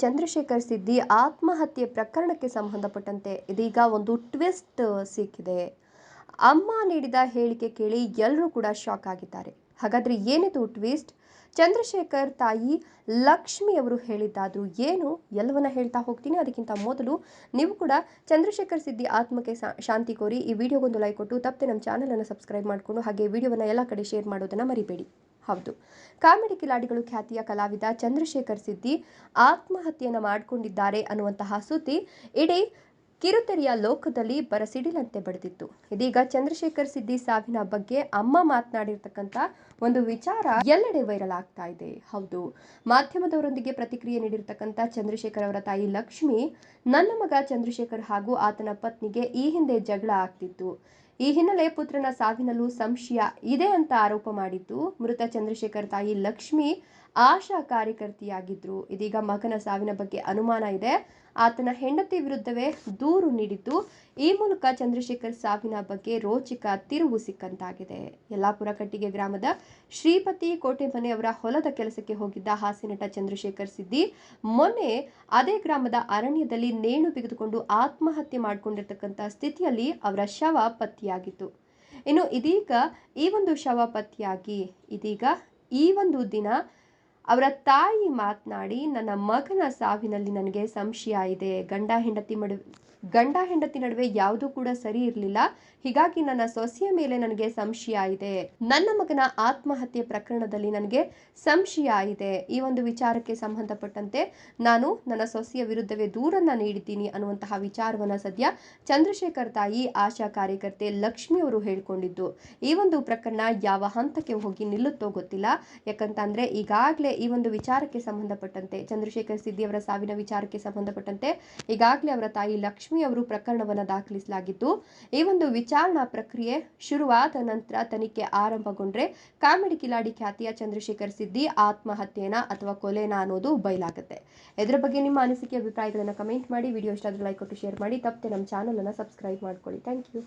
ಚಂದ್ರಶೇಖರ್ ಸಿದ್ದಿ ಆತ್ಮಹತ್ಯೆ ಪ್ರಕರಣಕ್ಕೆ ಸಂಬಂಧಪಟ್ಟಂತೆ ಇದೀಗ ಒಂದು ಟ್ವಿಸ್ಟ್ ಸಿಕ್ಕಿದೆ. ಅಮ್ಮ ನೀಡಿದ ಹೇಳಿಕೆ ಕೇಳಿ ಎಲ್ಲರೂ ಕೂಡ ಶಾಕ್ ಆಗಿದ್ದಾರೆ. ಹಾಗಾದ್ರೆ ಏನಿದು ಟ್ವಿಸ್ಟ್? ಚಂದ್ರಶೇಖರ್ ತಾಯಿ ಲಕ್ಷ್ಮಿ ಅವರು ಹೇಳಿದ್ದಾದ್ರು ಏನು ಎಲ್ಲವನ್ನ ಹೇಳ್ತಾ ಹೋಗ್ತೀನಿ. ಅದಕ್ಕಿಂತ ಮೊದಲು ನೀವು ಕೂಡ ಚಂದ್ರಶೇಖರ್ ಸಿದ್ದಿ ಆತ್ಮಕ್ಕೆ ಶಾಂತಿ ಕೋರಿ ಈ ವಿಡಿಯೋಗೊಂದು ಲೈಕ್ ಕೊಟ್ಟು ತಪ್ಪದೆ ನಮ್ಮ ಚಾನೆಲ್ ಅನ್ನು ಸಬ್ಸ್ಕ್ರೈಬ್ ಮಾಡಿಕೊಂಡು ಹಾಗೆ ವಿಡಿಯೋವನ್ನ ಎಲ್ಲ ಕಡೆ ಶೇರ್ ಮಾಡೋದನ್ನ ಮರಿಬೇಡಿ. ಹೌದು, ಕಾಮಿಡಿ ಕಿಲಾಡಿಗಳು ಖ್ಯಾತಿಯ ಕಲಾವಿದ ಚಂದ್ರಶೇಖರ್ ಸಿದ್ದಿ ಆತ್ಮಹತ್ಯೆಯನ್ನು ಮಾಡಿಕೊಂಡಿದ್ದಾರೆ ಅನ್ನುವಂತಹ ಸುದ್ದಿ ಇಡೀ ಕಿರುತೆರೆಯ ಲೋಕದಲ್ಲಿ ಬರಸಿಡಿಲಂತೆ ಬಡಿದಿತ್ತು. ಇದೀಗ ಚಂದ್ರಶೇಖರ್ ಸಿದ್ದಿ ಸಾವಿನ ಬಗ್ಗೆ ಅಮ್ಮ ಮಾತನಾಡಿರ್ತಕ್ಕಂಥ ಒಂದು ವಿಚಾರ ಎಲ್ಲೆಡೆ ವೈರಲ್ ಆಗ್ತಾ ಇದೆ. ಹೌದು, ಮಾಧ್ಯಮದವರೊಂದಿಗೆ ಪ್ರತಿಕ್ರಿಯೆ ನೀಡಿರ್ತಕ್ಕಂಥ ಚಂದ್ರಶೇಖರ್ ಅವರ ತಾಯಿ ಲಕ್ಷ್ಮಿ, ನನ್ನ ಮಗ ಚಂದ್ರಶೇಖರ್ ಹಾಗೂ ಆತನ ಪತ್ನಿಗೆ ಈ ಹಿಂದೆ ಜಗಳ ಆಗ್ತಿತ್ತು. ಈ ಹಿನ್ನೆಲೆ ಪುತ್ರನ ಸಾವಿನಲ್ಲೂ ಸಂಶಯ ಇದೆ ಅಂತ ಆರೋಪ ಮಾಡಿದ್ದು ಮೃತ ಚಂದ್ರಶೇಖರ್ ತಾಯಿ ಲಕ್ಷ್ಮಿ ಆಶಾ ಕಾರ್ಯಕರ್ತೆಯಾಗಿದ್ರು. ಇದೀಗ ಮಗನ ಸಾವಿನ ಬಗ್ಗೆ ಅನುಮಾನ ಇದೆ. ಆತನ ಹೆಂಡತಿ ವಿರುದ್ಧವೇ ದೂರು ನೀಡಿದ್ದು ಈ ಮೂಲಕ ಚಂದ್ರಶೇಖರ್ ಸಾವಿನ ಬಗ್ಗೆ ರೋಚಕ ತಿರುವು ಸಿಕ್ಕಂತಾಗಿದೆ. ಯಲ್ಲಾಪುರ ಕಟ್ಟಿಗೆ ಗ್ರಾಮದ ಶ್ರೀಪತಿ ಕೋಟೆಮನೆ ಅವರ ಹೊಲದ ಕೆಲಸಕ್ಕೆ ಹೋಗಿದ್ದ ಹಾಸ್ಯನಟ ಚಂದ್ರಶೇಖರ್ ಸಿದ್ದಿ ಮೊನ್ನೆ ಅದೇ ಗ್ರಾಮದ ಅರಣ್ಯದಲ್ಲಿ ನೇಣು ಬಿಗಿದುಕೊಂಡು ಆತ್ಮಹತ್ಯೆ ಮಾಡಿಕೊಂಡಿರ್ತಕ್ಕಂಥ ಸ್ಥಿತಿಯಲ್ಲಿ ಅವರ ಶವ ಪತ್ತೆಯಾಗಿತ್ತು. ಇನ್ನು ಇದೀಗ ಈ ಒಂದು ಶವ ಪತ್ತೆಯಾಗಿ ಇದೀಗ ಈ ಒಂದು ದಿನ ಅವರ ತಾಯಿ ಮಾತನಾಡಿ, ನನ್ನ ಮಗನ ಸಾವಿನಲ್ಲಿ ನನಗೆ ಸಂಶಯ ಇದೆ. ಗಂಡ ಹೆಂಡತಿ ನಡುವೆ ಯಾವುದೂ ಕೂಡ ಸರಿ ಇರಲಿಲ್ಲ. ಹೀಗಾಗಿ ನನ್ನ ಸೊಸೆಯ ಮೇಲೆ ನನಗೆ ಸಂಶಯ ಇದೆ. ನನ್ನ ಮಗನ ಆತ್ಮಹತ್ಯೆ ಪ್ರಕರಣದಲ್ಲಿ ನನಗೆ ಸಂಶಯ ಇದೆ. ಈ ಒಂದು ವಿಚಾರಕ್ಕೆ ಸಂಬಂಧಪಟ್ಟಂತೆ ನಾನು ನನ್ನ ಸೊಸೆಯ ವಿರುದ್ಧವೇ ದೂರನ್ನ ನೀಡಿದ್ದೀನಿ ಅನ್ನುವಂತಹ ವಿಚಾರವನ್ನ ಸದ್ಯ ಚಂದ್ರಶೇಖರ್ ತಾಯಿ ಆಶಾ ಕಾರ್ಯಕರ್ತೆ ಲಕ್ಷ್ಮಿ ಅವರು ಹೇಳ್ಕೊಂಡಿದ್ದು. ಈ ಒಂದು ಪ್ರಕರಣ ಯಾವ ಹಂತಕ್ಕೆ ಹೋಗಿ ನಿಲ್ಲುತ್ತೋ ಗೊತ್ತಿಲ್ಲ. ಯಾಕಂತಂದ್ರೆ ಈಗಾಗಲೇ ಈ ಒಂದು ವಿಚಾರಕ್ಕೆ ಸಂಬಂಧಪಟ್ಟಂತೆ ಚಂದ್ರಶೇಖರ್ ಸಿದ್ದಿ ಅವರ ಸಾವಿನ ವಿಚಾರಕ್ಕೆ ಸಂಬಂಧಪಟ್ಟಂತೆ ಈಗಾಗಲೇ ಅವರ ತಾಯಿ ಲಕ್ಷ್ಮಿ ಅವರು ಪ್ರಕರಣವನ್ನು ದಾಖಲಿಸಲಾಗಿದ್ದು ಈ ಒಂದು ವಿಚಾರಣಾ ಪ್ರಕ್ರಿಯೆ ಶುರುವಾದ ನಂತರ ತನಿಖೆ ಆರಂಭಗೊಂಡ್ರೆ ಕಾಮಿಡಿ ಕಿಲಾಡಿ ಖ್ಯಾತಿಯ ಚಂದ್ರಶೇಖರ್ ಸಿದ್ದಿ ಆತ್ಮಹತ್ಯೆನಾ ಅಥವಾ ಕೊಲೆನಾ ಅನ್ನೋದು ಬಯಲಾಗುತ್ತೆ. ಇದರ ಬಗ್ಗೆ ನಿಮ್ಮ ಅನಿಸಿಕೆ ಅಭಿಪ್ರಾಯಗಳನ್ನು ಕಮೆಂಟ್ ಮಾಡಿ. ವಿಡಿಯೋ ಇಷ್ಟ ಆದ್ರೆ ಲೈಕ್ ಕೊಟ್ಟು ಶೇರ್ ಮಾಡಿ. ತಪ್ಪದೆ ನಮ್ಮ ಚಾನೆಲ್ ಅನ್ನು ಸಬ್ಸ್ಕ್ರೈಬ್ ಮಾಡ್ಕೊಳ್ಳಿ. Thank you.